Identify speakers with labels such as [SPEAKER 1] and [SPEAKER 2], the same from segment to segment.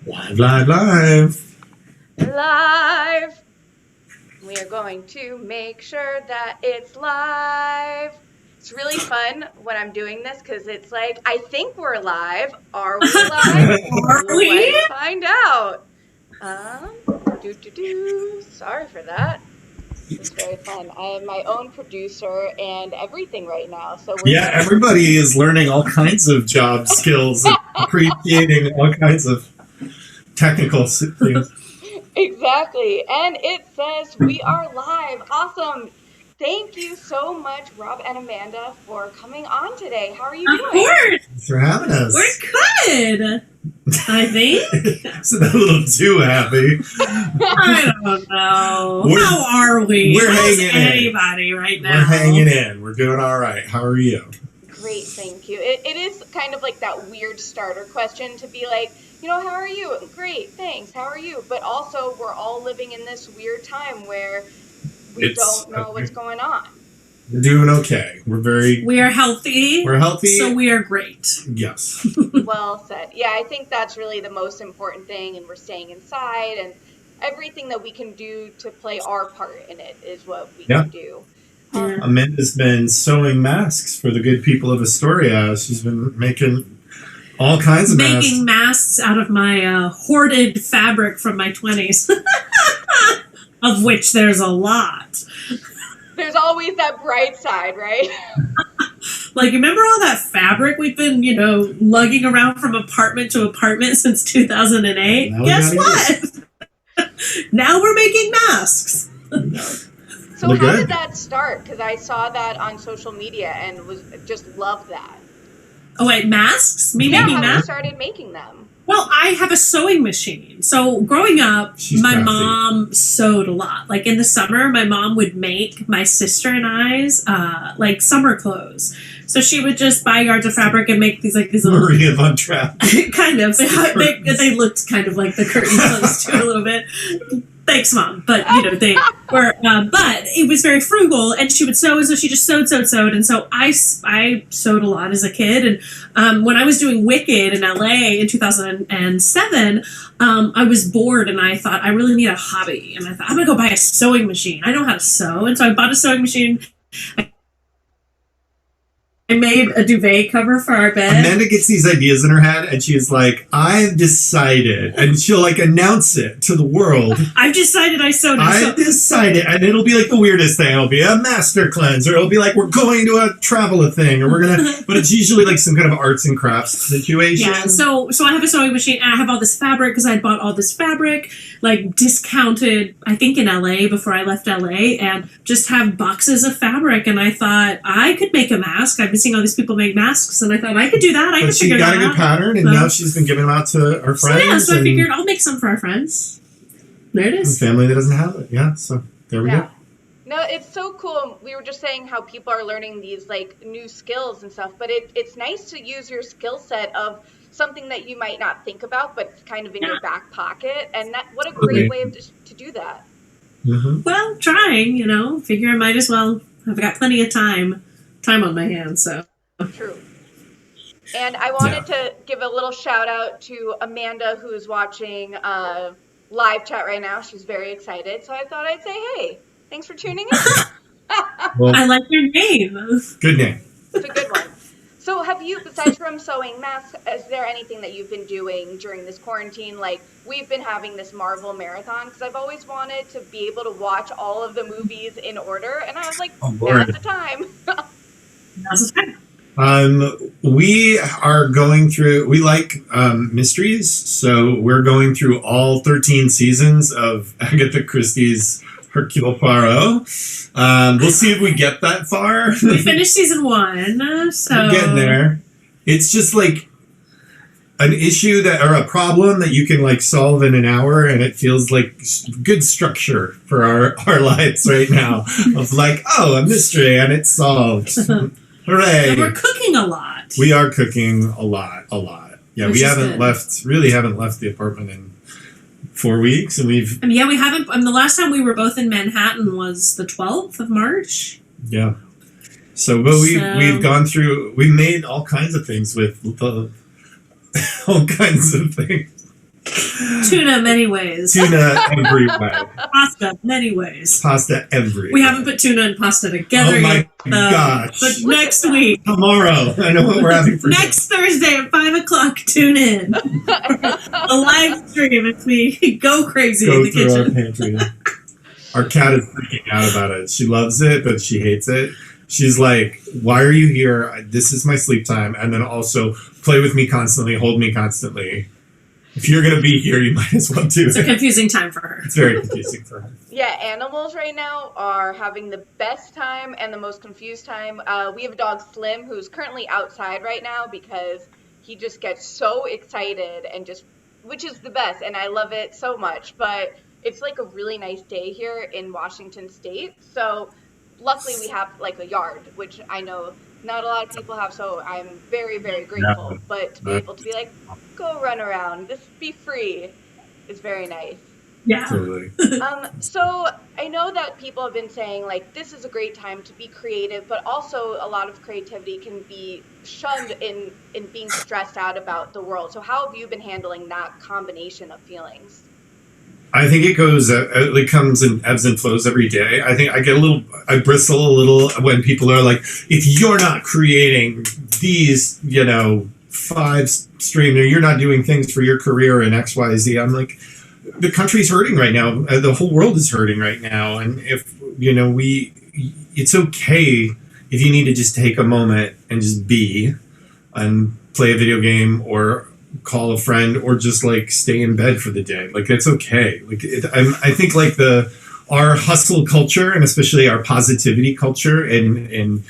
[SPEAKER 1] Live, live, live.
[SPEAKER 2] Live. We are going to make sure that it's live. It's really fun when I'm doing this because it's like, I think we're live. Are we live?
[SPEAKER 3] Are we?
[SPEAKER 2] Let's find out. Um, Sorry for that. It's very fun. I am my own producer and everything right now. So we're
[SPEAKER 1] Yeah, everybody is learning all kinds of job skills and appreciating all kinds of technical things.
[SPEAKER 2] Exactly. And it says we are live. Awesome. Thank you so much, Rob and Amanda, for coming on today. How are you
[SPEAKER 3] Of
[SPEAKER 2] doing?
[SPEAKER 3] course.
[SPEAKER 1] Thanks for having us.
[SPEAKER 3] We're good. I think.
[SPEAKER 1] Isn't that a little too happy?
[SPEAKER 3] I don't know.
[SPEAKER 1] We're-
[SPEAKER 3] How are we?
[SPEAKER 1] we're
[SPEAKER 3] How's
[SPEAKER 1] hanging in.
[SPEAKER 3] anybody right now?
[SPEAKER 1] We're hanging in. We're doing all right. How are you?
[SPEAKER 2] Great, thank you. It is kind of like that weird starter question to be like, how are you? Great, thanks. How are you? But also, we're all living in this weird time where we don't know what's going on.
[SPEAKER 1] We're doing okay.
[SPEAKER 3] We are healthy.
[SPEAKER 1] We're healthy.
[SPEAKER 3] So we are great.
[SPEAKER 1] Yes.
[SPEAKER 2] Well said. Yeah, I think that's really the most important thing, and we're staying inside, and everything that we can do to play our part in it is what we can do.
[SPEAKER 3] Yeah.
[SPEAKER 1] Amanda's been sewing masks for the good people of Astoria. She's been making all kinds of masks.
[SPEAKER 3] Making masks out of my hoarded fabric from my 20s. Of which there's a lot.
[SPEAKER 2] There's always that bright side, right?
[SPEAKER 3] Like, remember all that fabric we've been, lugging around from apartment to apartment since 2008?
[SPEAKER 1] Now we
[SPEAKER 3] Guess
[SPEAKER 1] gotta
[SPEAKER 3] what? Now we're making masks.
[SPEAKER 2] So
[SPEAKER 1] Look
[SPEAKER 2] how
[SPEAKER 1] good.
[SPEAKER 2] did that start? Because I saw that on social media and just loved that.
[SPEAKER 3] Oh, wait, masks? Me
[SPEAKER 2] Yeah,
[SPEAKER 3] making
[SPEAKER 2] how you
[SPEAKER 3] masks?
[SPEAKER 2] started making them.
[SPEAKER 3] Well, I have a sewing machine. So growing up,
[SPEAKER 1] She's
[SPEAKER 3] my
[SPEAKER 1] crafty.
[SPEAKER 3] mom sewed a lot. Like in the summer, my mom would make my sister and I's like summer clothes. So she would just buy yards of fabric and make these little
[SPEAKER 1] Maria Von Trapp.
[SPEAKER 3] kind of. They looked kind of like the curtain clothes too a little bit. Thanks, Mom. But they were. But it was very frugal, and she would sew, and so she just sewed, and so I sewed a lot as a kid. And when I was doing Wicked in LA in 2007, I was bored, and I thought I really need a hobby, and I thought I'm gonna go buy a sewing machine. I know how to sew, and so I bought a sewing machine. I made a duvet cover for our bed.
[SPEAKER 1] Amanda gets these ideas in her head, and she's like, "I've decided," and she'll like announce it to the world.
[SPEAKER 3] I've decided I sewed.
[SPEAKER 1] I've decided, and it'll be like the weirdest thing. It'll be a master cleanse, or it'll be like we're going to a travel thing, or we're gonna. But it's usually like some kind of arts and crafts situation.
[SPEAKER 3] Yeah. So I have a sewing machine, and I have all this fabric because I bought all this fabric, like discounted, I think in LA before I left LA, and just have boxes of fabric. And I thought I could make a mask. I've been seeing all these people make masks, and I thought I could do that. I
[SPEAKER 1] But
[SPEAKER 3] could
[SPEAKER 1] she
[SPEAKER 3] figure
[SPEAKER 1] got
[SPEAKER 3] that
[SPEAKER 1] a good
[SPEAKER 3] out.
[SPEAKER 1] pattern, and now she's been giving them out to our friends.
[SPEAKER 3] So I figured I'll make some for our friends. There it
[SPEAKER 1] and
[SPEAKER 3] is.
[SPEAKER 1] family that doesn't have it. Yeah, so there we go.
[SPEAKER 2] No, it's so cool. We were just saying how people are learning these like new skills and stuff, but it's nice to use your skill set of something that you might not think about, but kind of in your back pocket. And what a great way to do that.
[SPEAKER 1] Mm-hmm.
[SPEAKER 3] Well, trying, figure I might as well. I've got plenty of time on my hands, so.
[SPEAKER 2] True. And I wanted to give a little shout out to Amanda, who's watching live chat right now. She's very excited. So I thought I'd say, hey, thanks for tuning in.
[SPEAKER 1] Well,
[SPEAKER 3] I like your name.
[SPEAKER 1] good name.
[SPEAKER 2] It's a good one. So have you, besides from sewing masks, is there anything that you've been doing during this quarantine? Like, we've been having this Marvel marathon because I've always wanted to be able to watch all of the movies in order. And I was like, now's the time.
[SPEAKER 3] Now's the time.
[SPEAKER 1] We are going through, we like mysteries, so we're going through all 13 seasons of Agatha Christie's Hercule Poirot. We'll see if we get that far.
[SPEAKER 3] We finished season 1, so...
[SPEAKER 1] We're getting there. It's just like an issue or a problem that you can like solve in an hour, and it feels like good structure for our lives right now. Of like, oh, a mystery, and it's solved. Hooray!
[SPEAKER 3] And we're cooking a lot.
[SPEAKER 1] We are cooking a lot. Yeah,
[SPEAKER 3] Which
[SPEAKER 1] we
[SPEAKER 3] is
[SPEAKER 1] haven't
[SPEAKER 3] good.
[SPEAKER 1] really haven't left the apartment in 4 weeks, and we've
[SPEAKER 3] we haven't. The last time we were both in Manhattan was the 12th of March.
[SPEAKER 1] yeah. So, but we've gone through. We made all kinds of things with all kinds of things.
[SPEAKER 3] Tuna many ways.
[SPEAKER 1] Tuna every way.
[SPEAKER 3] Pasta many ways.
[SPEAKER 1] Pasta every
[SPEAKER 3] We
[SPEAKER 1] way.
[SPEAKER 3] haven't put tuna and pasta together
[SPEAKER 1] Oh my
[SPEAKER 3] yet.
[SPEAKER 1] gosh.
[SPEAKER 3] But next week.
[SPEAKER 1] Tomorrow. I know what we're having for
[SPEAKER 3] Next Thursday at 5 o'clock, tune in. A live stream as we go crazy in
[SPEAKER 1] Go
[SPEAKER 3] the
[SPEAKER 1] through
[SPEAKER 3] kitchen.
[SPEAKER 1] our pantry. Our cat is freaking out about it. She loves it, but she hates it. She's like, why are you here? This is my sleep time. And then also play with me constantly, hold me constantly. If you're going to be here, you might as well do
[SPEAKER 3] It's a
[SPEAKER 1] it.
[SPEAKER 3] confusing time for her.
[SPEAKER 1] It's very confusing for her.
[SPEAKER 2] Yeah, animals right now are having the best time and the most confused time. We have a dog, Slim, who's currently outside right now because he just gets so excited and just, which is the best, and I love it so much. But it's like a really nice day here in Washington State. So luckily we have like a yard, which I know not a lot of people have, so I'm very, very grateful.
[SPEAKER 1] Yeah.
[SPEAKER 2] But to be able to be like, go run around, just be free, is very nice.
[SPEAKER 3] Yeah.
[SPEAKER 1] Totally.
[SPEAKER 2] So I know that people have been saying like this is a great time to be creative, but also a lot of creativity can be shunned in being stressed out about the world. So how have you been handling that combination of feelings?
[SPEAKER 1] I think it comes in ebbs and flows every day. I think I bristle a little when people are like, if you're not creating these, 5 stream, or you're not doing things for your career in X, Y, Z. I'm like, the country's hurting right now. The whole world is hurting right now. And if, it's okay if you need to just take a moment and just be and play a video game or call a friend or just like stay in bed for the day. Like it's okay. I think like our hustle culture and especially our positivity culture in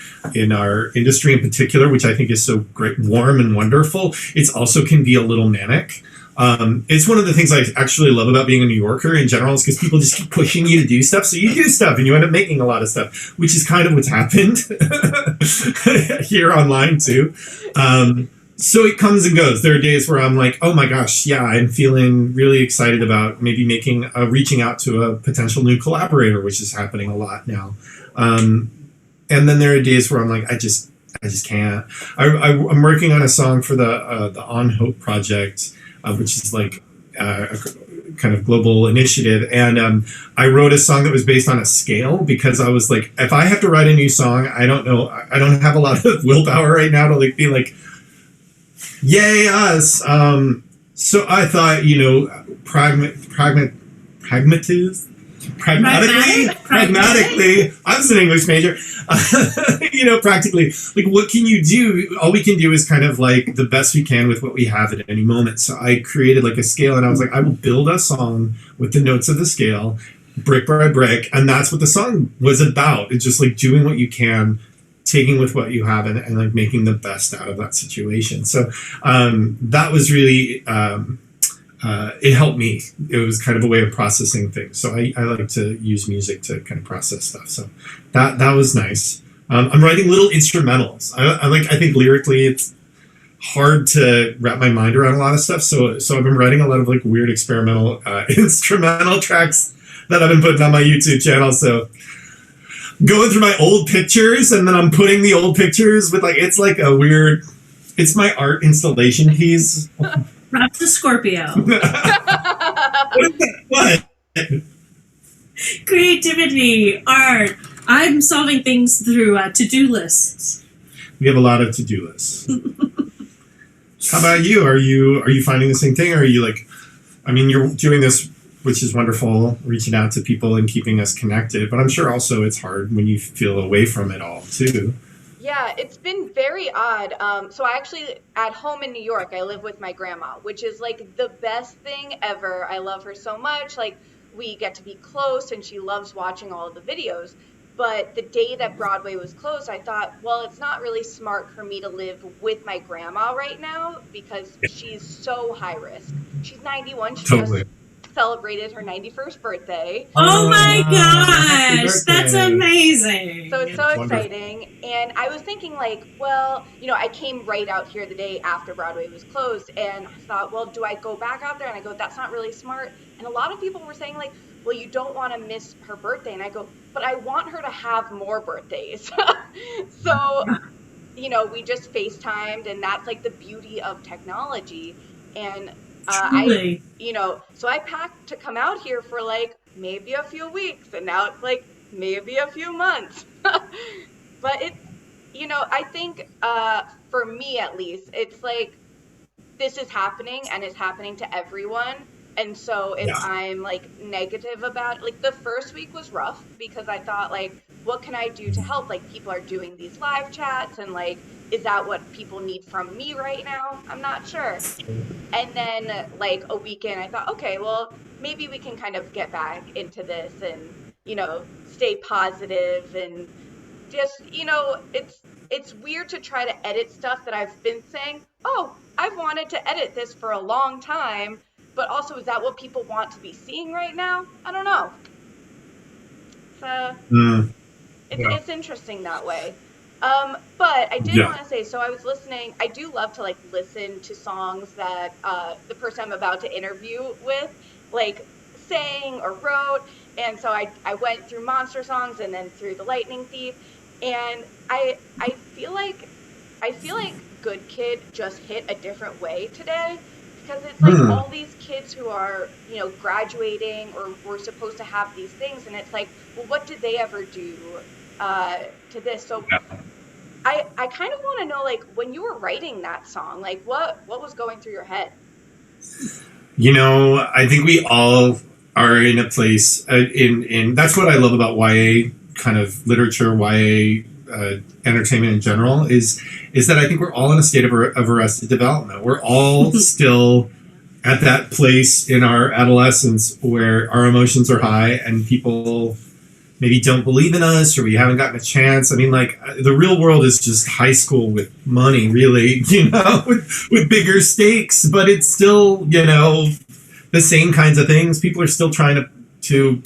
[SPEAKER 1] our industry in particular, which I think is so great, warm and wonderful. It's also can be a little manic. It's one of the things I actually love about being a New Yorker in general is because people just keep pushing you to do stuff. So you do stuff and you end up making a lot of stuff, which is kind of what's happened here online too. So it comes and goes. There are days where I'm like, oh my gosh, yeah, I'm feeling really excited about maybe reaching out to a potential new collaborator, which is happening a lot now. And then there are days where I'm like, I just can't. I'm working on a song for the On Hope project, which is like a kind of global initiative. And I wrote a song that was based on a scale because I was like, if I have to write a new song, I don't know, I don't have a lot of willpower right now to like be like, yay us. So I thought, pragmatically, I was an English major, practically, like what can you do? All we can do is kind of like the best we can with what we have at any moment. So I created like a scale and I was like, I will build a song with the notes of the scale, brick by brick. And that's what the song was about. It's just like doing what you can, taking with what you have and like making the best out of that situation. So that was really, it helped me. It was kind of a way of processing things. So I like to use music to kind of process stuff. So that was nice. I'm writing little instrumentals. I think lyrically it's hard to wrap my mind around a lot of stuff. So I've been writing a lot of like weird experimental instrumental tracks that I've been putting on my YouTube channel. So going through my old pictures and then I'm putting the old pictures with like, it's like a weird, it's my art installation piece.
[SPEAKER 3] Rob the Scorpio.
[SPEAKER 1] What?
[SPEAKER 3] Creativity, art. I'm solving things through to-do lists.
[SPEAKER 1] We have a lot of to-do lists. How about you? Are you finding the same thing? Or are you like, I mean, you're doing this, which is wonderful, reaching out to people and keeping us connected. But I'm sure also it's hard when you feel away from it all too.
[SPEAKER 2] Yeah, it's been very odd. So I actually, at home in New York, I live with my grandma, which is like the best thing ever. I love her so much. Like we get to be close and she loves watching all of the videos. But the day that Broadway was closed, I thought, well, it's not really smart for me to live with my grandma right now because she's so high risk. She's 91. She
[SPEAKER 1] Totally.
[SPEAKER 2] just celebrated her 91st birthday.
[SPEAKER 3] Oh my
[SPEAKER 1] Happy
[SPEAKER 3] gosh, that's
[SPEAKER 1] birthday.
[SPEAKER 3] amazing.
[SPEAKER 2] So it's so
[SPEAKER 1] Wonderful.
[SPEAKER 2] exciting. And I was thinking like, well, I came right out here the day after Broadway was closed and I thought, well, do I go back out there? And I go, that's not really smart. And a lot of people were saying like, well, you don't want to miss her birthday. And I go, but I want her to have more birthdays. So, we just FaceTimed and that's like the beauty of technology. And
[SPEAKER 3] Truly.
[SPEAKER 2] So I packed to come out here for like maybe a few weeks, and now it's like maybe a few months. But I think for me at least, it's like this is happening and it's happening to everyone. And so if
[SPEAKER 1] Yeah.
[SPEAKER 2] I'm like negative about it, like the first week was rough because I thought like, what can I do to help? Like people are doing these live chats and like, is that what people need from me right now? I'm not sure. And then like a weekend, I thought, okay, well, maybe we can kind of get back into this and, stay positive and just, it's weird to try to edit stuff that I've been saying, oh, I've wanted to edit this for a long time, but also is that what people want to be seeing right now? I don't know. So it's interesting that way. But I did want to say, so I was listening, I do love to like listen to songs that the person I'm about to interview with like sang or wrote. And so I went through Monster songs and then through The Lightning Thief. And I feel like Good Kid just hit a different way today because it's like all these kids who are, graduating or were supposed to have these things. And it's like, well, what did they ever do to this? So I kind of want to know, like, when you were writing that song, like what was going through your head?
[SPEAKER 1] I think we all are in a place in that's what I love about YA kind of literature, YA entertainment in general, is that I think we're all in a state of arrested development. We're all still at that place in our adolescence where our emotions are high and people maybe don't believe in us or we haven't gotten a chance. I mean, like, the real world is just high school with money, really, with bigger stakes, but it's still, the same kinds of things. People are still trying to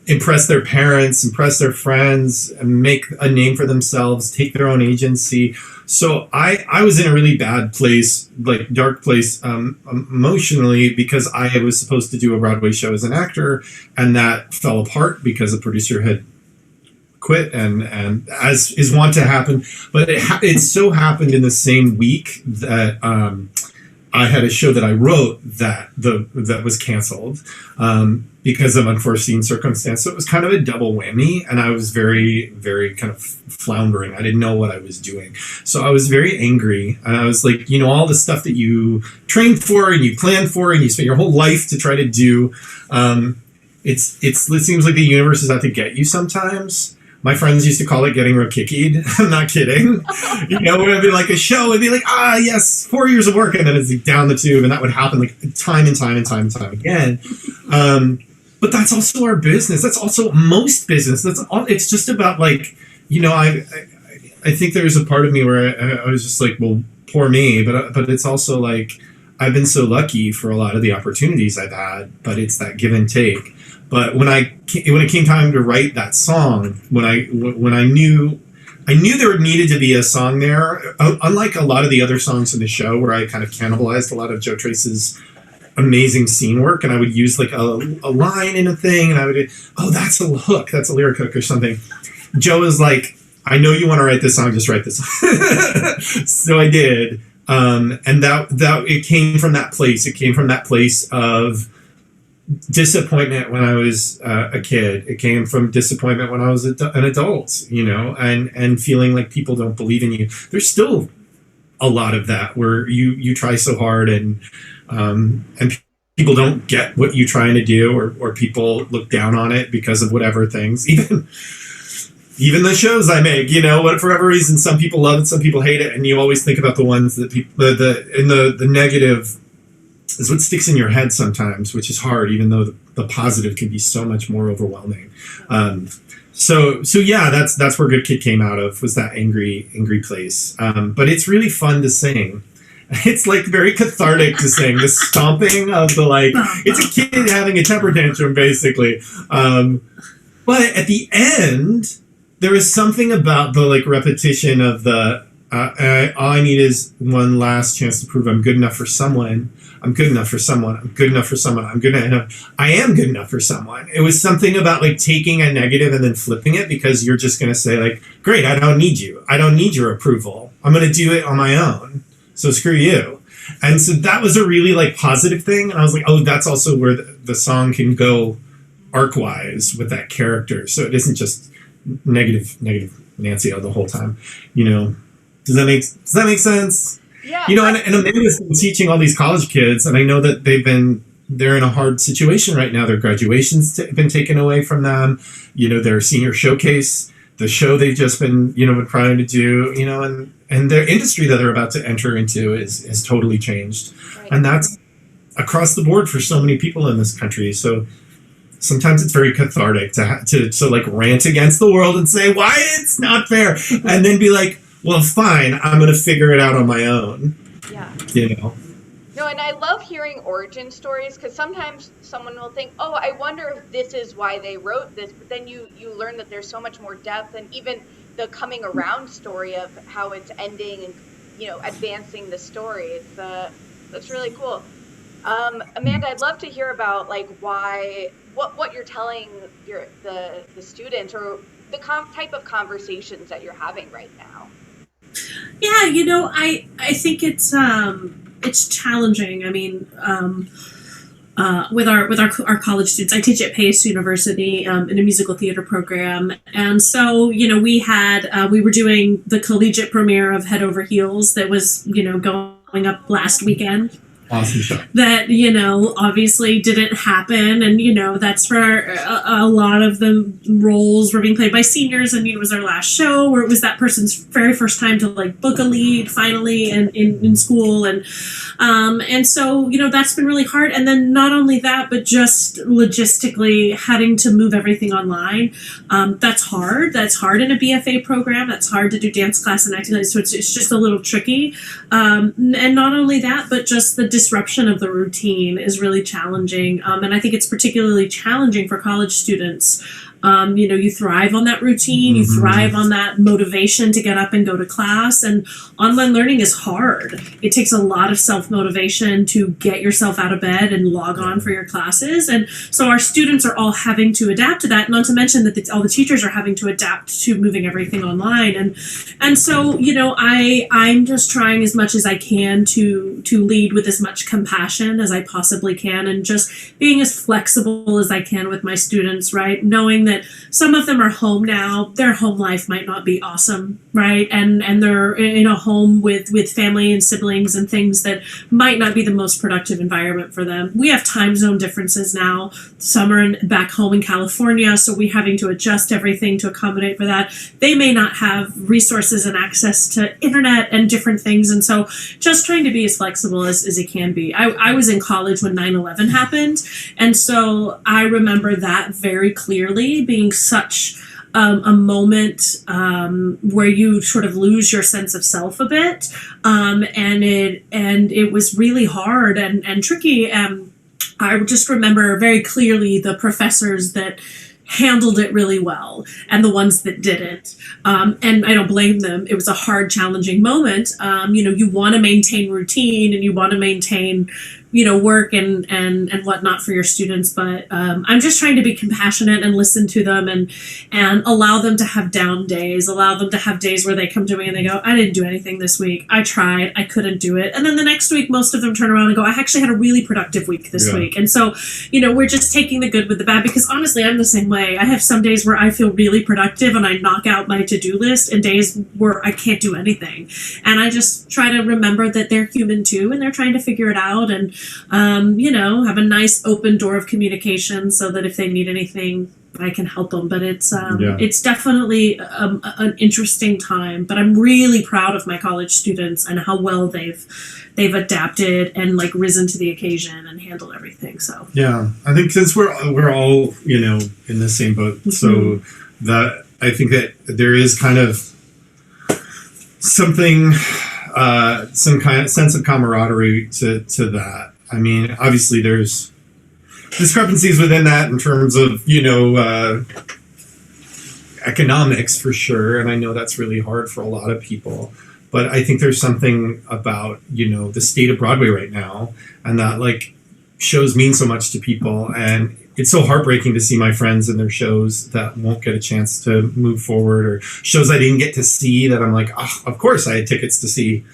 [SPEAKER 1] impress their parents, impress their friends, and make a name for themselves, take their own agency. So I was in a really bad place, like dark place, emotionally, because I was supposed to do a Broadway show as an actor, and that fell apart because the producer had quit, and as is wont to happen. But it so happened in the same week that I had a show that I wrote that was canceled because of unforeseen circumstance. So it was kind of a double whammy, and I was very, very kind of floundering. I didn't know what I was doing. So I was very angry, and I was like, all the stuff that you trained for and you planned for and you spent your whole life to try to do, it seems like the universe is out to get you sometimes. My friends used to call it getting Rokicki'd. I'm not kidding. When it'd be like a show, it'd be like, yes, 4 years of work, and then it's like down the tube, and that would happen like time and time and time and time again. But that's also our business. That's also most business. That's all. It's just about like, I think there's a part of me where I was just like, well, poor me. But it's also like, I've been so lucky for a lot of the opportunities I've had, but it's that give and take. But when it came time to write that song, when I knew there needed to be a song there, unlike a lot of the other songs in the show where I kind of cannibalized a lot of Joe Trace's amazing scene work, and I would use like a line in a thing, and I would, that's a hook, that's a lyric hook or something. Joe was like, I know you want to write this song, just write this song. So I did, and that it came from that place. It came from that place of disappointment when I was a kid. It came from disappointment when I was an adult, and feeling like people don't believe in you. There's still a lot of that where you try so hard and people don't get what you're trying to do, or people look down on it because of whatever things. Even the shows I make, for whatever reason, some people love it, some people hate it, and you always think about the ones that people, the negative is what sticks in your head sometimes, which is hard, even though the positive can be so much more overwhelming. So yeah, that's where Good Kid came out of, was that angry place. But it's really fun to sing. It's like very cathartic to sing. The stomping of the like, it's a kid having a temper tantrum basically. But at the end, there is something about the like repetition of the all I need is one last chance to prove I'm good enough for someone. I'm good enough for someone. I'm good enough for someone. I'm good enough. I am good enough for someone. It was something about like taking a negative and then flipping it, because you're just going to say like, great, I don't need you. I don't need your approval. I'm going to do it on my own. So screw you. And so that was a really like positive thing. And I was like, oh, that's also where the song can go arc-wise with that character. So it isn't just negative Nancy the whole time. Does that make sense?
[SPEAKER 2] Yeah.
[SPEAKER 1] And Amanda's been teaching all these college kids, and I know that they're in a hard situation right now. Their graduation's been taken away from them. Their senior showcase, the show they've just been trying to do, and their industry that they're about to enter into is totally changed.
[SPEAKER 2] Right.
[SPEAKER 1] And that's across the board for so many people in this country. So sometimes it's very cathartic to like rant against the world and say why it's not fair, and then be like, well, fine, I'm going to figure it out on my own.
[SPEAKER 2] Yeah.
[SPEAKER 1] No,
[SPEAKER 2] and I love hearing origin stories, because sometimes someone will think, oh, I wonder if this is why they wrote this, but then you learn that there's so much more depth, and even the coming around story of how it's ending and advancing the story. That's really cool. Amanda, I'd love to hear about like what you're telling the students, or the type of conversations that you're having right now.
[SPEAKER 3] Yeah, I think it's challenging. I mean, with our college students, I teach at Pace University in a musical theater program, and so we were doing the collegiate premiere of Head Over Heels that was going up last weekend.
[SPEAKER 1] Awesome show.
[SPEAKER 3] That, obviously didn't happen. And, that's for a lot of the roles were being played by seniors. And it was our last show, where it was that person's very first time to like book a lead finally in school. And so, that's been really hard. And then not only that, but just logistically having to move everything online. That's hard. That's hard in a BFA program. That's hard to do dance class and acting. So it's just a little tricky. And not only that, but just the disruption of the routine is really challenging. And I think it's particularly challenging for college students. You thrive on that routine, you thrive on that motivation to get up and go to class, and online learning is hard. It takes a lot of self-motivation to get yourself out of bed and log on for your classes. And so our students are all having to adapt to that, not to mention that all the teachers are having to adapt to moving everything online. And so, I'm just trying as much as I can to lead with as much compassion as I possibly can, and just being as flexible as I can with my students, right? Knowing that some of them are home now, their home life might not be awesome, right? And they're in a home with family and siblings and things that might not be the most productive environment for them. We have time zone differences now. Some are back home in California, so we're having to adjust everything to accommodate for that. They may not have resources and access to internet and different things, and so just trying to be as flexible as it can be. I was in college when 9/11 happened, and so I remember that very clearly being such a moment where you sort of lose your sense of self a bit, and it was really hard and tricky. I just remember very clearly the professors that handled it really well and the ones that didn't. And I don't blame them. It was a hard, challenging moment. You want to maintain routine and you want to maintain, work and whatnot for your students. But I'm just trying to be compassionate and listen to them and allow them to have down days, allow them to have days where they come to me and they go, I didn't do anything this week. I tried, I couldn't do it. And then the next week, most of them turn around and go, I actually had a really productive week this week. And so, we're just taking the good with the bad, because honestly, I'm the same way. I have some days where I feel really productive and I knock out my to-do list, and days where I can't do anything. And I just try to remember that they're human too, and they're trying to figure it out, and have a nice open door of communication so that if they need anything, I can help them. But it's definitely an interesting time. But I'm really proud of my college students and how well they've adapted and like risen to the occasion and handled everything. So
[SPEAKER 1] yeah, I think since we're all in the same boat, so that I think that there is kind of something, some kind of sense of camaraderie to that. I mean, obviously there's discrepancies within that in terms of, economics for sure. And I know that's really hard for a lot of people. But I think there's something about, the state of Broadway right now, and that like shows mean so much to people. And it's so heartbreaking to see my friends in their shows that won't get a chance to move forward, or shows I didn't get to see that I'm like, oh, of course I had tickets to see.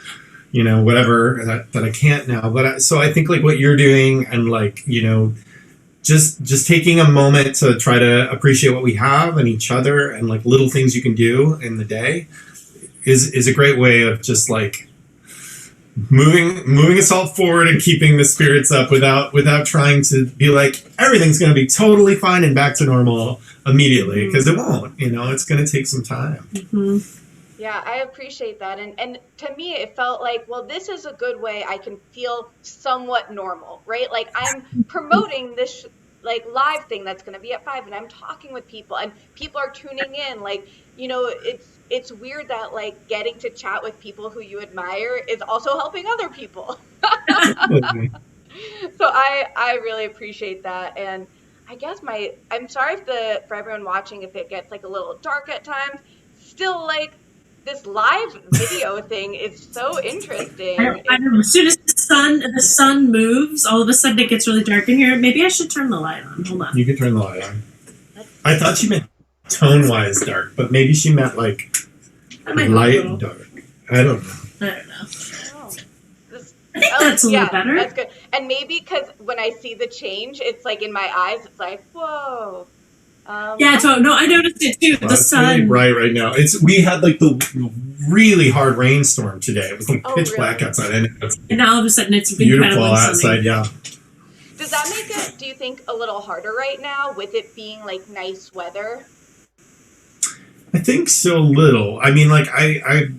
[SPEAKER 1] whatever that I can't now. But so I think like what you're doing and like, just taking a moment to try to appreciate what we have and each other and like little things you can do in the day is a great way of just like moving us all forward and keeping the spirits up without trying to be like everything's going to be totally fine and back to normal immediately, because it won't. It's going to take some time.
[SPEAKER 3] Mm-hmm.
[SPEAKER 2] Yeah, I appreciate that. And to me, it felt like, well, this is a good way I can feel somewhat normal, right? Like I'm promoting this like live thing that's going to be at 5, and I'm talking with people and people are tuning in. Like, it's weird that like getting to chat with people who you admire is also helping other people. So I really appreciate that. And I guess I'm sorry for everyone watching if it gets like a little dark at times. Still, like, this live video thing is so interesting.
[SPEAKER 3] I don't know. As soon as the sun moves, all of a sudden it gets really dark in here. Maybe I should turn the light on. Hold on.
[SPEAKER 1] You can turn the light on. I thought she meant tone-wise dark, but maybe she meant like light and dark. I don't know.
[SPEAKER 3] I think that's a little better.
[SPEAKER 2] That's good. And maybe because when I see the change, it's like in my eyes, it's like, whoa.
[SPEAKER 3] No, I noticed it too.
[SPEAKER 1] Well,
[SPEAKER 3] the
[SPEAKER 1] it's
[SPEAKER 3] sun.
[SPEAKER 1] really bright right now. We had like the really hard rainstorm today. It was like pitch black outside, and
[SPEAKER 3] now all of a sudden it's
[SPEAKER 1] beautiful outside. Yeah.
[SPEAKER 2] Does that make it, do you think, a little harder right now with it being like nice weather?
[SPEAKER 1] I think so, little. I mean, like I've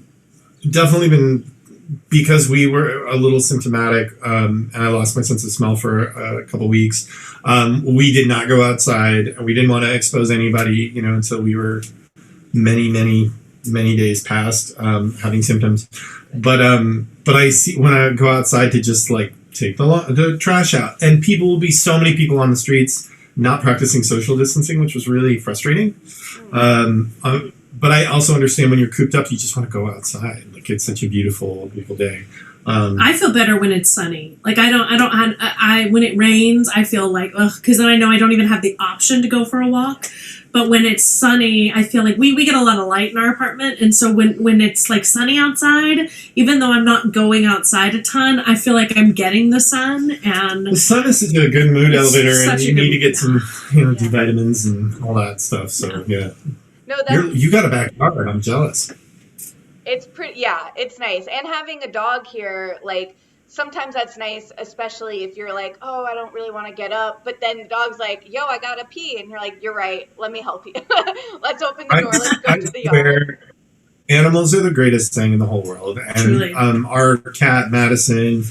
[SPEAKER 1] definitely been, because we were a little symptomatic, and I lost my sense of smell for a couple weeks. We did not go outside. We didn't want to expose anybody, until we were many, many, many days past having symptoms. But I see when I go outside to just like take the trash out, and so many people on the streets not practicing social distancing, which was really frustrating. But I also understand when you're cooped up, you just want to go outside. Like it's such a beautiful, beautiful day.
[SPEAKER 3] I feel better when it's sunny. Like when it rains, I feel like, ugh, because then I know I don't even have the option to go for a walk. But when it's sunny, I feel like we get a lot of light in our apartment. And so when it's like sunny outside, even though I'm not going outside a ton, I feel like I'm getting the sun. And
[SPEAKER 1] the sun is such a good mood elevator, and you need to get some, D vitamins and all that stuff. So yeah.
[SPEAKER 2] No,
[SPEAKER 1] you got a backyard. I'm jealous.
[SPEAKER 2] It's pretty, yeah, it's nice. And having a dog here, like, sometimes that's nice, especially if you're like, oh, I don't really want to get up. But then the dog's like, yo, I got to pee. And you're like, you're right. Let me help you. Let's open the door. Let's go to the yard.
[SPEAKER 1] Animals are the greatest thing in the whole world. And
[SPEAKER 3] Truly.
[SPEAKER 1] Our cat, Madison,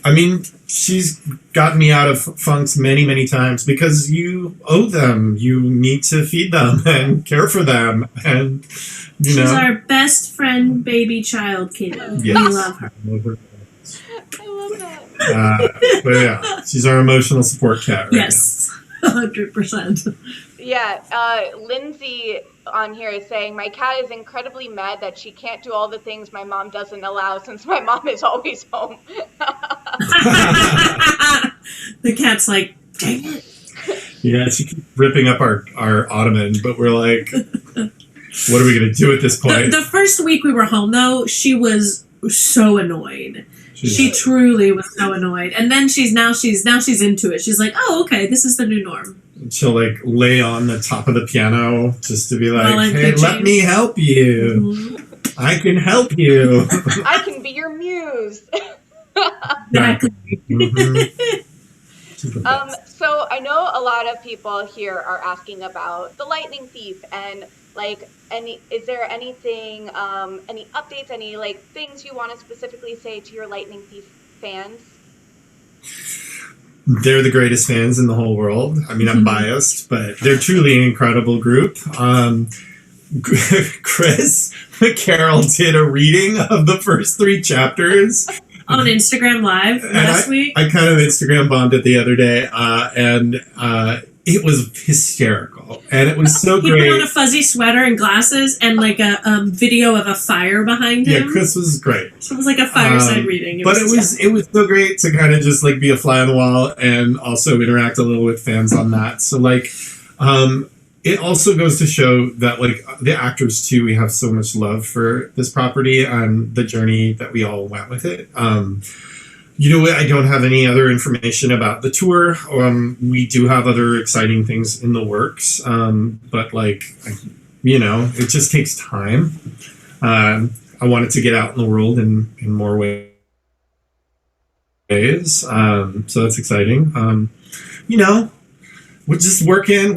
[SPEAKER 1] I mean, she's gotten me out of funks many, many times because you owe them. You need to feed them and care for them. And,
[SPEAKER 3] she's our best friend, baby child, Katie.
[SPEAKER 1] Yes.
[SPEAKER 3] We love her.
[SPEAKER 2] I love that.
[SPEAKER 1] But yeah, she's our emotional support cat. Right
[SPEAKER 3] yes, 100%.
[SPEAKER 2] Yeah, Lindsay on here is saying, my cat is incredibly mad that she can't do all the things my mom doesn't allow since my mom is always home.
[SPEAKER 3] The cat's like, dang it.
[SPEAKER 1] Yeah, she keeps ripping up our ottoman, but we're like, what are we going to do at this point?
[SPEAKER 3] The first week we were home, though, she was so annoyed. She truly was so annoyed. And then she's into it. She's like, oh, okay, this is the new norm.
[SPEAKER 1] She'll like lay on the top of the piano just to be like, hey,
[SPEAKER 3] pitching.
[SPEAKER 1] let me help you. Mm-hmm. I can help you.
[SPEAKER 2] I can be your muse.
[SPEAKER 3] Exactly.
[SPEAKER 1] Mm-hmm.
[SPEAKER 2] So I know a lot of people here are asking about the Lightning Thief and like is there anything, any updates, any like things you want to specifically say to your Lightning Thief fans?
[SPEAKER 1] They're the greatest fans in the whole world. I mean, I'm biased, but they're truly an incredible group. Chris McCarroll did a reading of the first 3 chapters
[SPEAKER 3] on Instagram Live last week.
[SPEAKER 1] I kind of Instagram bombed it the other day, and it was hysterical, and it was so great.
[SPEAKER 3] He put on a fuzzy sweater and glasses, and like a video of a fire behind him.
[SPEAKER 1] Yeah, Chris was great.
[SPEAKER 3] So it was like a fireside reading.
[SPEAKER 1] It was so great to kind of just like be a fly on the wall and also interact a little with fans on that. So like, it also goes to show that like the actors too, we have so much love for this property and the journey that we all went with it. You know what? I don't have any other information about the tour. We do have other exciting things in the works, but like, you know, it just takes time. I wanted to get out in the world in more ways. So that's exciting. You know, we're just working,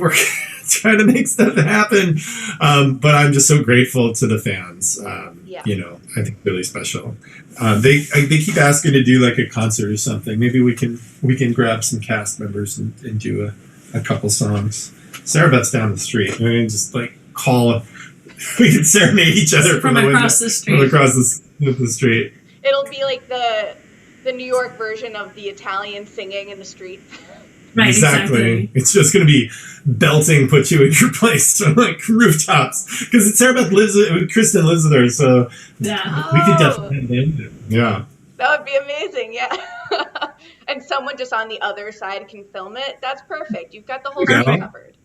[SPEAKER 1] trying to make stuff happen. But I'm just so grateful to the fans. You know, I think really special. They keep asking to do like a concert or something. Maybe we can grab some cast members and do a couple songs. Sarah Beth's down the street. I mean, just like call. We can serenade each other
[SPEAKER 3] from across the street.
[SPEAKER 1] From across the street.
[SPEAKER 2] It'll be like the New York version of the Italian singing in the street.
[SPEAKER 3] Right,
[SPEAKER 1] exactly. It's just going to be belting "Put You in Your Place" from like rooftops because Sarah Beth Kristen lives with her, so
[SPEAKER 3] yeah,
[SPEAKER 1] we could definitely yeah.
[SPEAKER 2] That would be amazing, yeah. And someone just on the other side can film it. That's perfect. You've got the whole thing covered.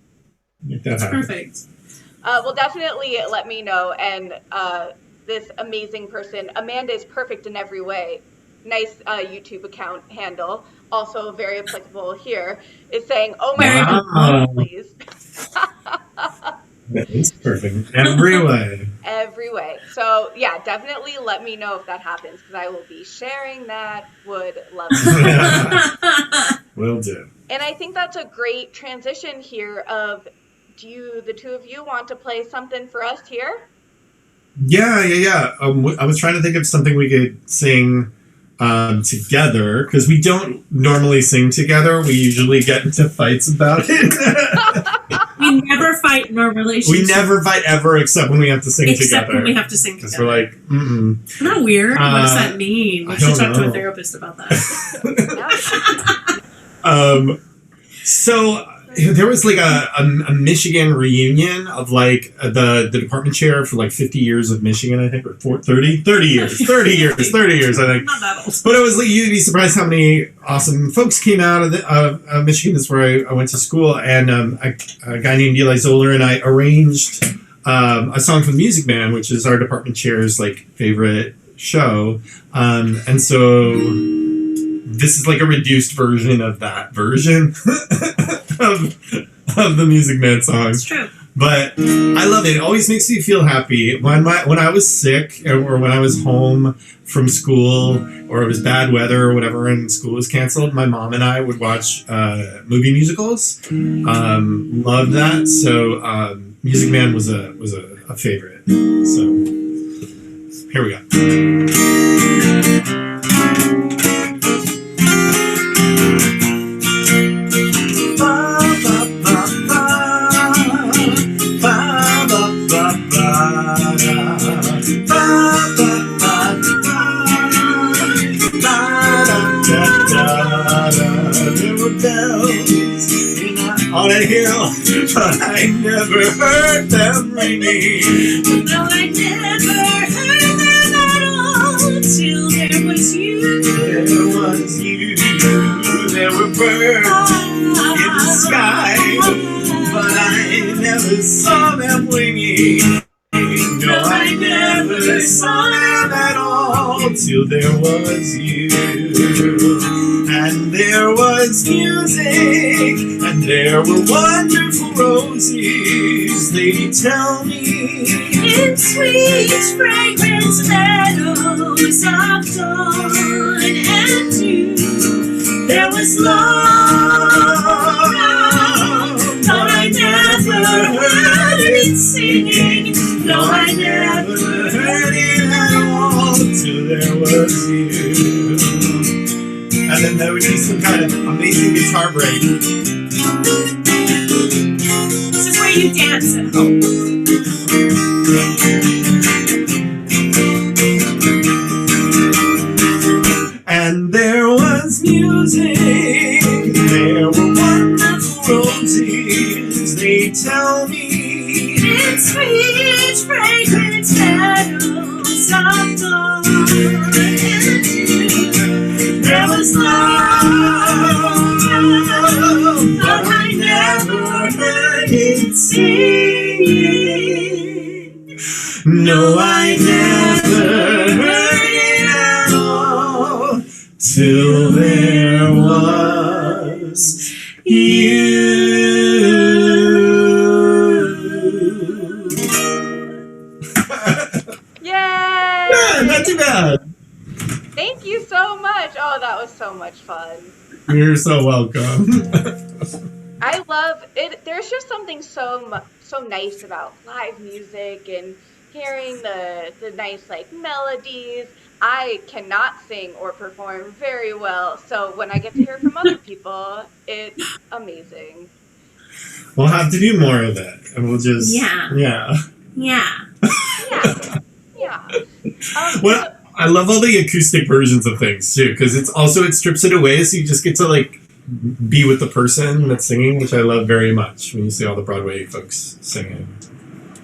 [SPEAKER 3] That's perfect.
[SPEAKER 2] Well, definitely let me know. And this amazing person, Amanda is perfect in every way. Nice YouTube account handle, also very applicable here, is saying, "Oh my God, please."
[SPEAKER 1] That is perfect. Every way.
[SPEAKER 2] Every way. So yeah, definitely let me know if that happens because I will be sharing that. Would love it.
[SPEAKER 1] Will do.
[SPEAKER 2] And I think that's a great transition here of, do the two of you want to play something for us here?
[SPEAKER 1] Yeah. I was trying to think of something we could sing together because we don't normally sing together. We usually get into fights about it.
[SPEAKER 3] We never fight in our relationship.
[SPEAKER 1] We never fight ever except when we have to sing together.
[SPEAKER 3] Except when we have to sing together.
[SPEAKER 1] Because we're like,
[SPEAKER 3] Isn't that weird? What does that mean? We should talk to a therapist about that.
[SPEAKER 1] So there was like a Michigan reunion of like the department chair for like 50 years of Michigan, I think, or 30 years, I think.
[SPEAKER 3] Not that old.
[SPEAKER 1] But it was like, you'd be surprised how many awesome folks came out of Michigan. That's where I went to school. And a guy named Eli Zoller and I arranged a song from Music Man, which is our department chair's like favorite show. And so this is like a reduced version of that version of the Music Man song.
[SPEAKER 3] It's true.
[SPEAKER 1] But I love it. It always makes me feel happy. When I was sick or when I was home from school or it was bad weather or whatever and school was canceled, my mom and I would watch movie musicals. Loved that. So Music Man was a favorite. So here we go. On a hill, but I never heard them ringing.
[SPEAKER 3] No, I never heard them at all till there was you.
[SPEAKER 1] There was you. There were birds in the sky, but I never saw them winging. No, I never saw them at all till there was you. And there was music, and there were wonderful roses. They tell me
[SPEAKER 3] in sweet fragrant meadows of dawn and dew, there was love, but I never heard it singing. No, I never heard it at all till there was you.
[SPEAKER 1] And then there would be some kind of amazing guitar break.
[SPEAKER 3] This is where you dance at home.
[SPEAKER 1] And there was music, there were wonderful roses. They tell me
[SPEAKER 3] in sweet fragrant meadows of dawn and dew, there was love, but I never heard it
[SPEAKER 1] singing. No, I never heard it at all till there was you.
[SPEAKER 2] Yay!
[SPEAKER 1] Yeah, not too bad.
[SPEAKER 2] Thank you so much. Oh, that was so much fun.
[SPEAKER 1] You're so welcome.
[SPEAKER 2] I love it. There's just something so nice about live music and hearing the nice like melodies. I cannot sing or perform very well, so when I get to hear from other people, it's amazing.
[SPEAKER 1] We'll have to do more of it, and we'll just
[SPEAKER 3] Yeah.
[SPEAKER 1] yeah.
[SPEAKER 2] Yeah.
[SPEAKER 1] Well, I love all the acoustic versions of things too, because it strips it away, so you just get to like be with the person that's singing, which I love very much when you see all the Broadway folks singing.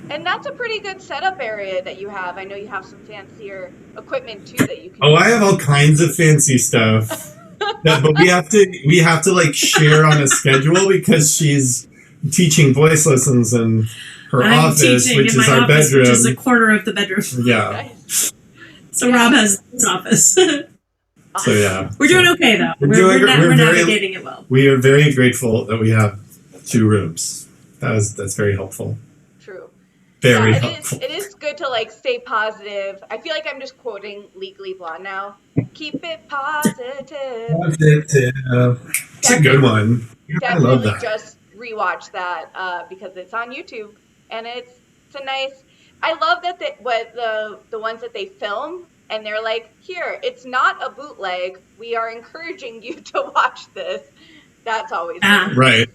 [SPEAKER 2] And that's a pretty good setup area that you have. I know you have some fancier equipment too that you can.
[SPEAKER 1] Oh, I have all kinds of fancy stuff. But we have to like share on a schedule because she's teaching voice lessons in her office, which is our bedroom.
[SPEAKER 3] Which is a corner of the bedroom.
[SPEAKER 1] Yeah.
[SPEAKER 3] So Rob has his office.
[SPEAKER 1] So yeah.
[SPEAKER 3] We're doing okay though. We're navigating it well.
[SPEAKER 1] We are very grateful that we have 2 rooms. That's very helpful.
[SPEAKER 2] True.
[SPEAKER 1] Very
[SPEAKER 2] yeah,
[SPEAKER 1] helpful.
[SPEAKER 2] It is good to like stay positive. I feel like I'm just quoting Legally Blonde now. Keep it positive.
[SPEAKER 1] It's a good one. I love that.
[SPEAKER 2] Just rewatch that because it's on YouTube and it's a nice. I love that the ones that they film and they're like, here, it's not a bootleg. We are encouraging you to watch this. That's always nice.
[SPEAKER 1] Right.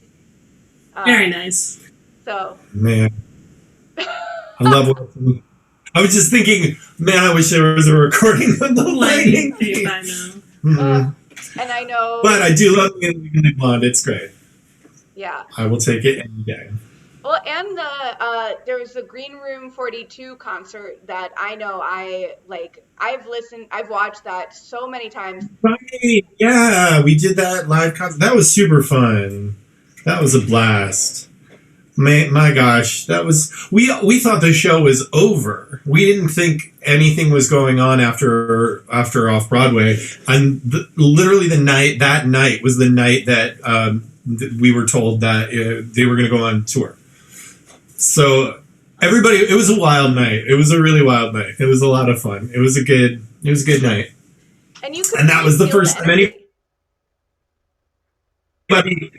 [SPEAKER 3] Very nice.
[SPEAKER 2] So
[SPEAKER 1] man, I love watching. I was just thinking, man, I wish there was a recording of the lighting.
[SPEAKER 3] I know.
[SPEAKER 2] And I know.
[SPEAKER 1] But I do love Legally Blonde. It's great.
[SPEAKER 2] Yeah.
[SPEAKER 1] I will take it any day.
[SPEAKER 2] Well, and there was the Green Room 42 concert that I know I've watched that so many times.
[SPEAKER 1] Right. Yeah, we did that live concert. That was super fun. That was a blast. My gosh, that was we thought the show was over. We didn't think anything was going on after Off Broadway, and literally that night was the night that we were told that they were going to go on tour. So everybody, it was a wild night. It was a really wild night. It was a lot of fun. It was a good night.
[SPEAKER 2] And
[SPEAKER 1] that was the first time anybody.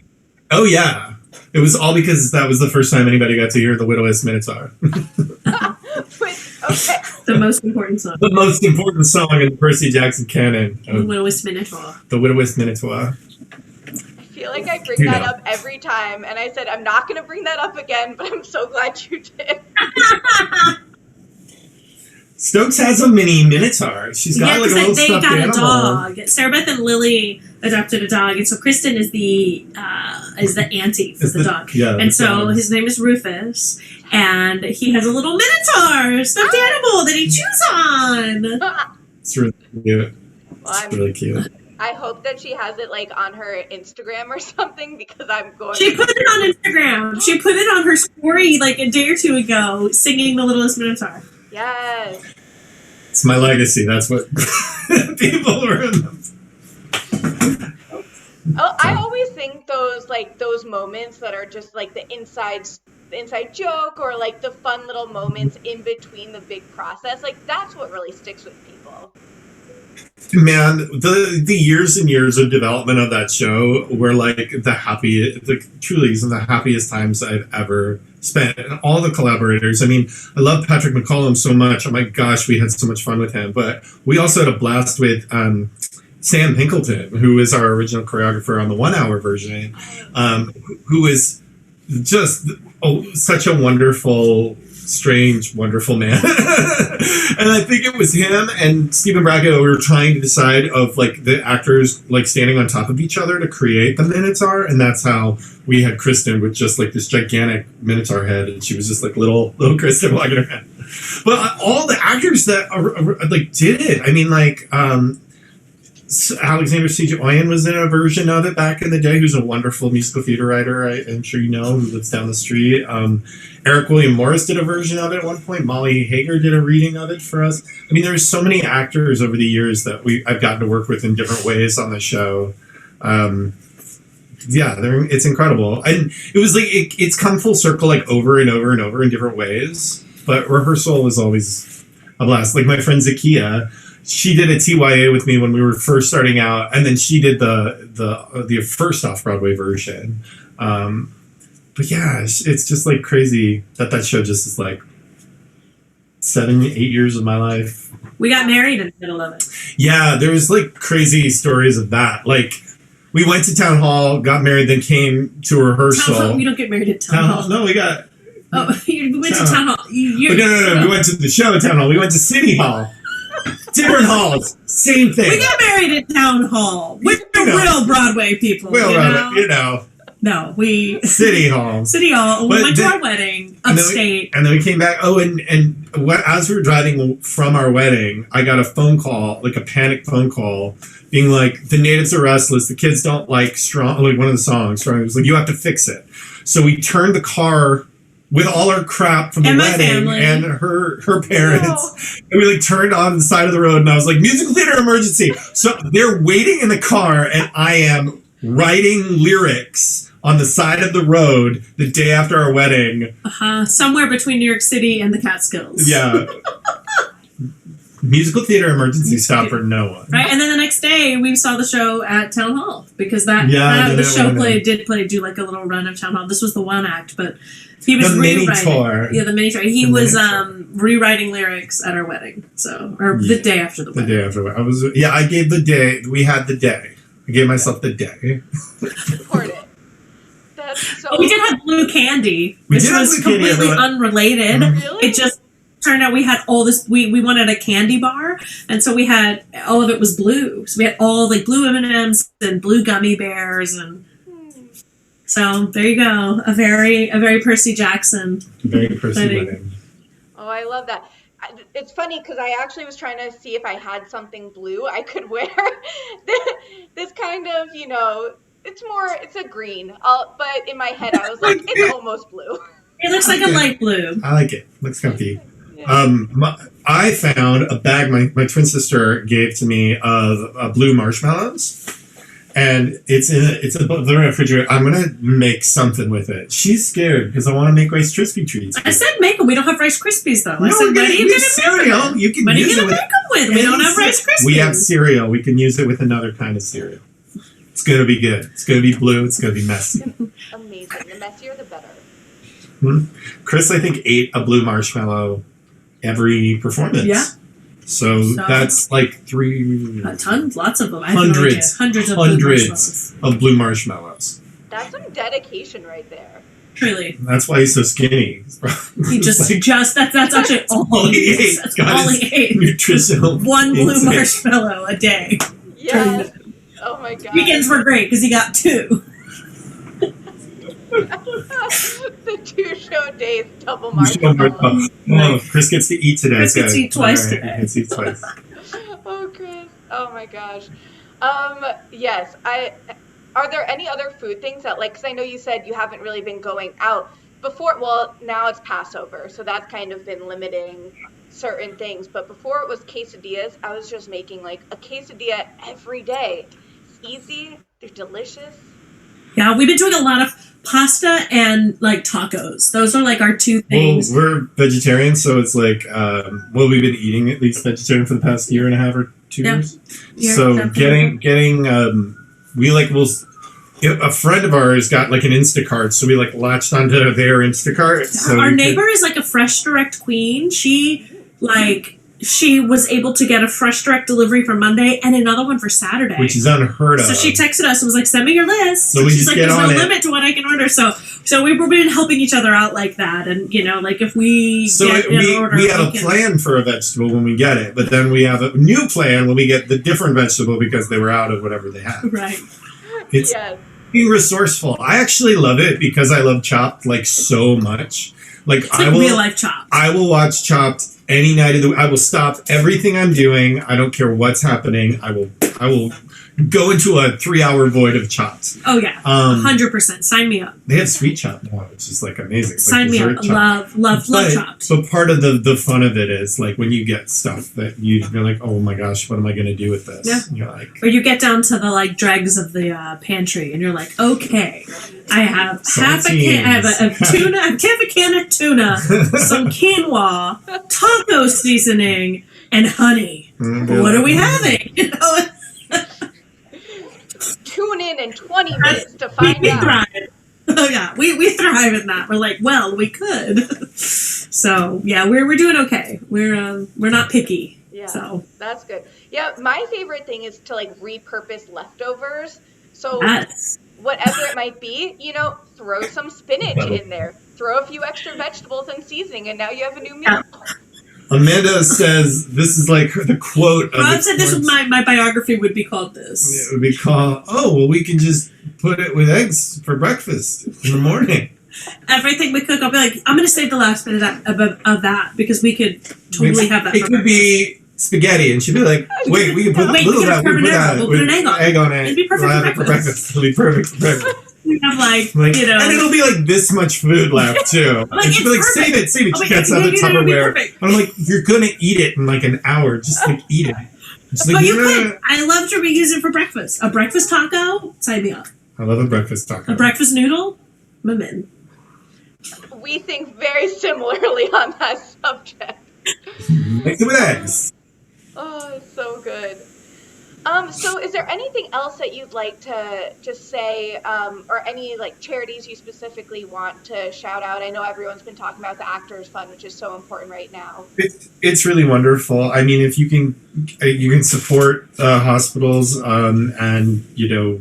[SPEAKER 1] Oh yeah. It was all because that was the first time anybody got to hear the Widowist Minotaur.
[SPEAKER 2] Okay.
[SPEAKER 3] The most important song.
[SPEAKER 1] The most important song in the Percy Jackson canon.
[SPEAKER 3] The Widowist Minotaur.
[SPEAKER 1] The Widowist Minotaur.
[SPEAKER 2] I feel like I bring that up every time, and I said I'm not going to bring that up again, but I'm so glad you did.
[SPEAKER 1] Stokes has a mini Minotaur. She's got like a little stuffed animal.
[SPEAKER 3] They got a dog. Sarah Beth and Lily adopted a dog, and so Kristen is the auntie for the dog. Yeah, and so his name is Rufus, and he has a little Minotaur stuffed animal that he chews on.
[SPEAKER 1] It's really cute. It's really cute.
[SPEAKER 2] I hope that she has it like on her Instagram or something because I'm going.
[SPEAKER 3] She put it on Instagram. She put it on her story like a day or two ago, singing The Littlest Minotaur.
[SPEAKER 2] Yes.
[SPEAKER 1] It's my legacy. That's what people remember.
[SPEAKER 2] Oh, I always think those moments that are just like the inside joke or like the fun little moments in between the big process, like that's what really sticks with people.
[SPEAKER 1] Man, the years and years of development of that show were like truly some of the happiest times I've ever spent. And all the collaborators. I mean, I love Patrick McCollum so much. Oh my gosh, we had so much fun with him. But we also had a blast with Sam Pinkleton, who is our original choreographer on the 1 hour version, who is just such a wonderful, strange, wonderful man. And I think it was him and Stephen Brackett who were trying to decide of like the actors like standing on top of each other to create the Minotaur, and that's how we had Kristen with just like this gigantic Minotaur head, and she was just like little Kristen walking around. But all the actors that are like did it. I mean, like Alexander C.J. Oyen was in a version of it back in the day, who's a wonderful musical theater writer, I'm sure you know, who lives down the street. Eric William Morris did a version of it at one point. Molly Hager did a reading of it for us. I mean, there's so many actors over the years that I've gotten to work with in different ways on the show. It's incredible. And it was like, it's come full circle, like over and over and over in different ways. But rehearsal was always a blast. Like my friend Zakia, she did a TYA with me when we were first starting out, and then she did the first off-Broadway version. But yeah, it's just like crazy that show just is like 7-8 years of my life.
[SPEAKER 3] We got married in the middle of it.
[SPEAKER 1] Yeah, there was like crazy stories of that. Like we went to town hall, got married, then came to rehearsal.
[SPEAKER 3] Town hall? We don't get married at town hall.
[SPEAKER 1] No, we got.
[SPEAKER 3] Oh, we went to town hall.
[SPEAKER 1] No. We went to the show at town hall. We went to city hall. Different halls, same thing.
[SPEAKER 3] We got married at town hall. We're real Broadway people. No, we
[SPEAKER 1] City Hall.
[SPEAKER 3] City Hall. We went to our wedding upstate,
[SPEAKER 1] and then we came back. Oh, and as we were driving from our wedding, I got a phone call, like a panic phone call, being like, "The natives are restless. The kids don't like strong." Like one of the songs, strong. It was like, "You have to fix it." So we turned the car with all our crap from the wedding and her parents, and we like turned on the side of the road, and I was like, "Musical theater emergency!" So they're waiting in the car, and I am writing lyrics on the side of the road the day after our wedding.
[SPEAKER 3] Somewhere between New York City and the Catskills.
[SPEAKER 1] Yeah. Musical theater emergency stop for no one.
[SPEAKER 3] Right, and then the next day we saw the show at Town Hall because the show did do like a little run of Town Hall. This was the one act, but he was rewriting. Yeah, the mini tour. He was rewriting lyrics at our wedding. The day after the wedding.
[SPEAKER 1] The day after I gave the day. We had the day. I gave myself the day.
[SPEAKER 2] Support it. That's so.
[SPEAKER 3] We did have blue candy, which was completely unrelated.
[SPEAKER 2] Really?
[SPEAKER 3] It just turned out we had all this. We wanted a candy bar, and so we had all of it was blue. So we had all like blue M&Ms and blue gummy bears, and so there you go. A very Percy Jackson.
[SPEAKER 1] Very Percy wedding.
[SPEAKER 2] Oh, I love that. It's funny because I actually was trying to see if I had something blue I could wear. This kind of, it's a green. But in my head, I was like, it's almost blue.
[SPEAKER 3] It looks like a light blue.
[SPEAKER 1] I like it. Looks comfy.
[SPEAKER 2] Yeah.
[SPEAKER 1] I found a bag my twin sister gave to me of blue marshmallows. And it's in the refrigerator. I'm gonna make something with it. She's scared because I want to make Rice Krispie treats.
[SPEAKER 3] I said make them. We don't have Rice Krispies though.
[SPEAKER 1] No,
[SPEAKER 3] I said, what are you gonna
[SPEAKER 1] cereal. You can use it with.
[SPEAKER 3] Make them with? We don't have Rice Krispies.
[SPEAKER 1] We have cereal. We can use it with another kind of cereal. It's gonna be good. It's gonna be blue. It's gonna be messy.
[SPEAKER 2] Amazing. The messier, the better.
[SPEAKER 1] Chris, I think, ate a blue marshmallow every performance.
[SPEAKER 3] Yeah.
[SPEAKER 1] So that's like
[SPEAKER 3] tons, lots of them.
[SPEAKER 1] Hundreds of blue marshmallows.
[SPEAKER 2] That's some dedication right there.
[SPEAKER 3] Truly.
[SPEAKER 1] That's why he's so skinny.
[SPEAKER 3] He that's actually all he ate. That's all he ate.
[SPEAKER 1] Nutritional.
[SPEAKER 3] One blue marshmallow a day.
[SPEAKER 2] Yes. Oh my god.
[SPEAKER 3] Weekends were great because he got 2.
[SPEAKER 2] The 2 show days, double marshmallow.
[SPEAKER 1] Oh, Chris gets to eat today.
[SPEAKER 3] Chris gets to eat twice today.
[SPEAKER 1] He gets to eat twice.
[SPEAKER 2] Oh, Chris. Oh my gosh. Yes. Are there any other food things that, like, because I know you said you haven't really been going out before. Well, now it's Passover, so that's kind of been limiting certain things. But before it was quesadillas, I was just making like a quesadilla every day. It's easy. They're delicious.
[SPEAKER 3] Yeah, we've been doing a lot of pasta and like tacos. Those are like our 2 things.
[SPEAKER 1] Well, we're vegetarians, so it's like, we've been eating at least vegetarian for the past year and a half or 2 years. So getting, a friend of ours got like an Instacart, so we like latched onto their Instacart. So
[SPEAKER 3] our neighbor is like a Fresh Direct queen. She was able to get a Fresh Direct delivery for Monday and another one for Saturday.
[SPEAKER 1] Which is unheard of.
[SPEAKER 3] So she texted us and was like, send me your list.
[SPEAKER 1] So
[SPEAKER 3] she's like, there's no limit to what I can order. So we've been helping each other out like that. And, like if we get an order.
[SPEAKER 1] We have a plan for a vegetable when we get it. But then we have a new plan when we get the different vegetable because they were out of whatever they had.
[SPEAKER 3] Right.
[SPEAKER 1] It's being resourceful. I actually love it because I love Chopped like so much. Like
[SPEAKER 3] it's like real life Chopped.
[SPEAKER 1] I will watch Chopped any night of the week. I will stop everything I'm doing. I don't care what's happening. I will go into a 3-hour void of chops.
[SPEAKER 3] Oh yeah, 100%. Sign me up.
[SPEAKER 1] They have sweet chop now, which is like amazing. It's
[SPEAKER 3] Sign
[SPEAKER 1] like
[SPEAKER 3] me up.
[SPEAKER 1] chop.
[SPEAKER 3] Love chops.
[SPEAKER 1] But part of the fun of it is like when you get stuff that you're like, oh my gosh, what am I going to do with this?
[SPEAKER 3] Yeah.
[SPEAKER 1] And you're like,
[SPEAKER 3] or you get down to the like dregs of the pantry, and you're like, okay, I have half a can. I have a tuna. I have a can of tuna, some quinoa, taco seasoning, and honey. What are we having? You know.
[SPEAKER 2] Tune in 20 minutes to find
[SPEAKER 3] we
[SPEAKER 2] out.
[SPEAKER 3] Thrive. Oh yeah, we thrive in that. We're like, well, we could. So yeah, we're doing okay. We're not picky.
[SPEAKER 2] Yeah,
[SPEAKER 3] so
[SPEAKER 2] that's good. Yeah, my favorite thing is to like repurpose leftovers. So
[SPEAKER 3] yes.
[SPEAKER 2] whatever it might be, you know, throw some spinach in there, throw a few extra vegetables and seasoning, and now you have a new meal.
[SPEAKER 3] Yeah.
[SPEAKER 1] Amanda says this is like the quote.
[SPEAKER 3] Rob said this was my biography would be called this.
[SPEAKER 1] It would be called, oh, well, we can just put it with eggs for breakfast in the morning.
[SPEAKER 3] Everything we cook, I'll be like, I'm going to save the last bit of that because we could totally have that.
[SPEAKER 1] It could be spaghetti, and she'd be like, wait, we can put a little of that.
[SPEAKER 3] We'll put an egg on it.
[SPEAKER 1] It'd
[SPEAKER 3] be perfect
[SPEAKER 1] we'll
[SPEAKER 3] for
[SPEAKER 1] have
[SPEAKER 3] breakfast.
[SPEAKER 1] It for breakfast. It'll be perfect for breakfast.
[SPEAKER 3] We have like, you know.
[SPEAKER 1] And it'll be like this much food left, too.
[SPEAKER 3] Like,
[SPEAKER 1] and she'd be like,
[SPEAKER 3] perfect.
[SPEAKER 1] save it.
[SPEAKER 3] Oh
[SPEAKER 1] She gets out the Tupperware. And I'm like, you're going to eat it in like an hour. Just like eat it. She's like,
[SPEAKER 3] but you could. I love to reuse it for breakfast. A breakfast taco, sign me up.
[SPEAKER 1] I love a breakfast taco.
[SPEAKER 3] A breakfast noodle, I'm in.
[SPEAKER 2] We think very similarly on that subject.
[SPEAKER 1] Mix it with eggs.
[SPEAKER 2] Oh, it's so good. So is there anything else that you'd like to just say, or any like charities you specifically want to shout out? I know everyone's been talking about the Actors Fund, which is so important right now.
[SPEAKER 1] It's really wonderful. I mean, if you can support hospitals and you know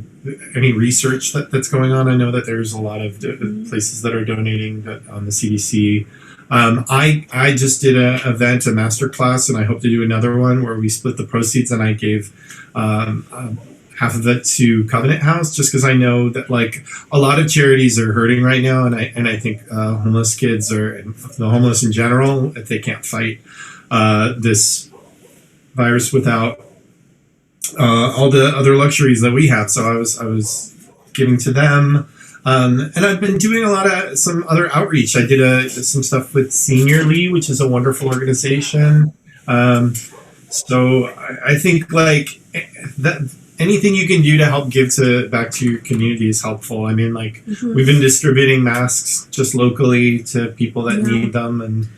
[SPEAKER 1] any research that's going on. I know that there's a lot of places that are donating on the CDC. I just did an event, a master class, and I hope to do another one where we split the proceeds and I gave half of it to Covenant House, just because I know that like a lot of charities are hurting right now, and I think homeless kids and the homeless in general, if they can't fight this virus without all the other luxuries that we have. So I was giving to them. And I've been doing some other outreach. I did some stuff with Seniorly, which is a wonderful organization. So I think like that anything you can do to help give back to your community is helpful. I mean, like we've been distributing masks just locally to people that need them, and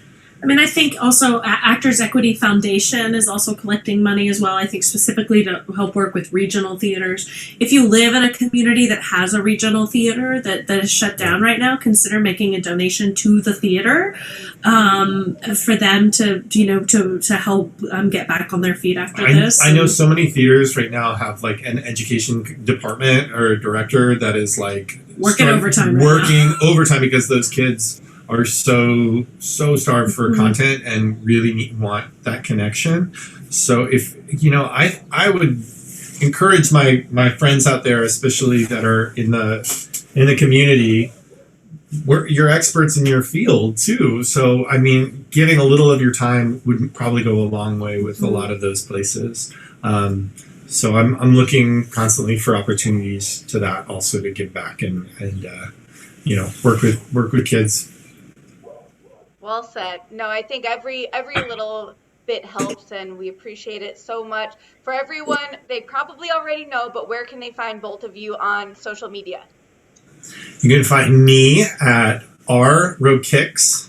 [SPEAKER 3] I mean, I think also Actors Equity Foundation is also collecting money as well, I think specifically to help work with regional theaters. If you live in a community that has a regional theater that is shut down right now, consider making a donation to the theater for them to help get back on their feet after this.
[SPEAKER 1] I know so many theaters right now have like an education department or a director that is like
[SPEAKER 3] working overtime
[SPEAKER 1] because those kids are so starved for content and really want that connection. So if I would encourage my friends out there, especially that are in the community, you're experts in your field too. So I mean, giving a little of your time would probably go a long way with a lot of those places. So I'm looking constantly for opportunities to that also to give back and work with kids.
[SPEAKER 2] Well said. No, I think every little bit helps, and we appreciate it so much. For everyone, they probably already know, but where can they find both of you on social media?
[SPEAKER 1] You can find me at Rokicki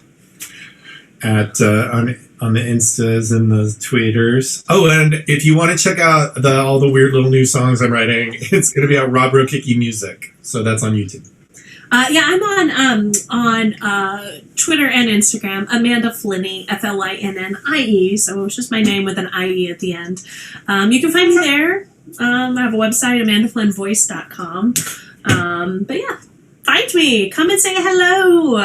[SPEAKER 1] on the Instas and the Twitters. Oh, and if you want to check out all the weird little new songs I'm writing, it's going to be at Rob Rokicki Music. So that's on YouTube.
[SPEAKER 3] I'm on Twitter and Instagram, Amanda Flinny, FLINNIE, so it's just my name with an IE at the end. You can find me there. I have a website, amandaflynnvoice.com. But yeah, find me. Come and say hello.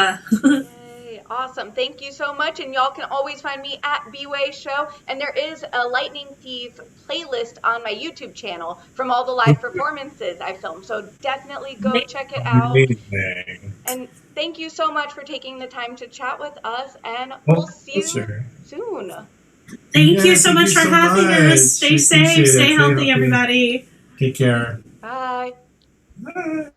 [SPEAKER 2] Yay, awesome. Thank you so much. And y'all can always find me at bwaySHO. And there is a Lightning Thief playlist on my YouTube channel from all the live performances I filmed. So definitely go check it out.
[SPEAKER 1] Amazing.
[SPEAKER 2] And thank you so much for taking the time to chat with us, and we'll see you
[SPEAKER 1] sure.
[SPEAKER 2] soon.
[SPEAKER 3] Thank you so much for having
[SPEAKER 1] much.
[SPEAKER 3] us. Stay
[SPEAKER 1] We
[SPEAKER 3] safe,
[SPEAKER 1] appreciate it.
[SPEAKER 3] stay healthy, everybody.
[SPEAKER 1] Take care.
[SPEAKER 2] Bye.
[SPEAKER 1] Bye.